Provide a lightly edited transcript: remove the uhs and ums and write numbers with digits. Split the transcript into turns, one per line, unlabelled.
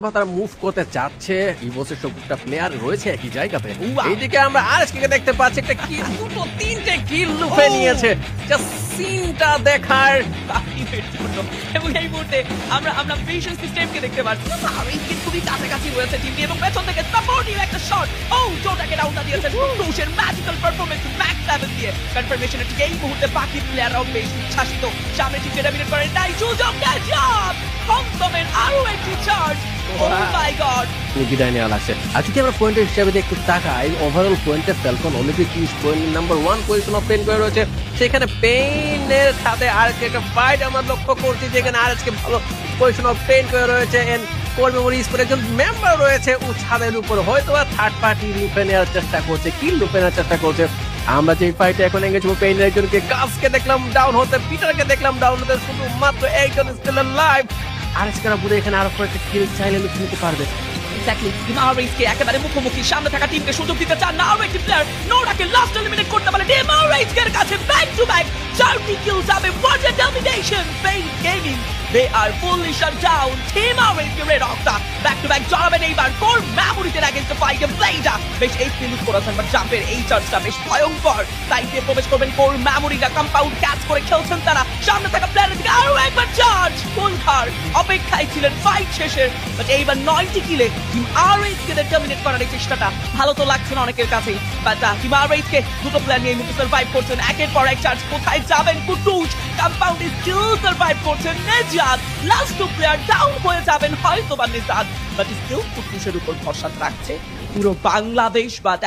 তারা মুভ করতে যাচ্ছে। ইভোসের সবকটা প্লেয়ার রয়েছে একই জায়গাতে। এইদিকে আমরা আরএসকে দেখতে পাচ্ছি একটা কিল, দুটো তিনটে কিল লুপে নিয়েছে। জাস্ট সিনটা দেখার
এবং এই মুহূর্তে আমরা ভিশন সিস্টেমকে দেখতে পাচ্ছি। আর এই কিন্তু খুবই কাছাকাছি রয়েছে টিমটি এবং পেছন থেকে সাপোর্টিভ একটা শট। ও জোটাকে ডাউনটা দিয়েছেন ক্রুশের ম্যাজিক্যাল পারফরম্যান্স ম্যাক্স 7 দিয়ে কনফার্মেশনের ঠিক এই মুহূর্তে বাকি প্লেয়াররাও বেশ উচ্ছ্বাসিত। সামনে টিমকে ডমিনেট করেন তাই সুযোগ গেজব কমসমের আরো একটি চার্জ। ও মাই গড,
বিদায় নেওয়া লাগছে। আর যদি আমরা পয়েন্টের হিসাবে একটু তাকাই, ওভারঅল পয়েন্টে falcon Olympic 30 point number 1 position of পেন করে রয়েছে। সেখানে পেনের সাথে আরএসকে একটা ফাইট আমরা লক্ষ্য করছি, যেখানে আরএসকে ভালো পজিশন অফ পেন করে রয়েছে। এন্ড কোর মেমোরি স্কোয়াডের একজন মেম্বার রয়েছে ছাদের উপর, হয়তো থার্ড পার্টি লুপে নেওয়ার চেষ্টা করছে, কিল লুপে নেওয়ার চেষ্টা করছে। আমরা যে ফাইটে এখন এঙ্গেজ হবো, পেইনের একজনকে গাছকে দেখলাম ডাউন হতে, পিটারকে দেখলাম ডাউন হতে, শুধুমাত্র একজন স্টিল লাইভ। আরএসকে বুঝে এখানে আরো কয়েকটা কিল চাইলে লুপে নিতে পারবে।
এক্স্যাক্টলি ডিমারেজকে একেবারে মুখোমুখি, সামনে থাকা টিমকে সুযোগ দিতে চান না। আরো একটি প্লেয়ার নোরাকে লাস্ট এলিমিনেট করতে পারে। ডিমারেজের কাছে ব্যাক টু ব্যাক 4টি কিল যাবে। What a domination Pain gaming, they are fully shut down. ডিমারেজকে রেড অফটা ব্যাক টু ব্যাক জড়াবেন এইবার কোর মেমোরিতে अगेंस्ट দ্য ফাইট। ব্লেডা বেশ এই ফিনিশ করেছেন, বাট জাম্পের এই চার্জটা বেশ ভয়ঙ্কর। সাইডে প্রবেশ করবেন কোর মেমোরিটা, কম্পাউন্ড ক্যাচ করে খেলছেন তারা। সামনে থাকা প্লেয়ারের দিকে আরো একবার চার্জ। কোলকার অপেক্ষায় ছিলেন ফাইট শেষের, বাট এইবার 9টি কিলে টিম আরএইচকে ডমিনেট করার এই চেষ্টাটা ভালো তো লাগছে না অনেকের কাছেই। বাট টিম আরএইচকে দুটো প্লেয়ার নিয়ে মুখে সার্ভাইভ করছেন। একের পর এক চার্জ, কোথায় যাবেন কুটুস, কম্পাউন্ডে স্টিল সার্ভাইভ করছেন নেজাত। লাস্ট টু প্লেয়ার ডাউন হয়ে যাবেন হয়তো বা নেজাত, বাট স্টিল কুটুসের উপর ভরসা রাখছে পুরো বাংলাদেশ। বাট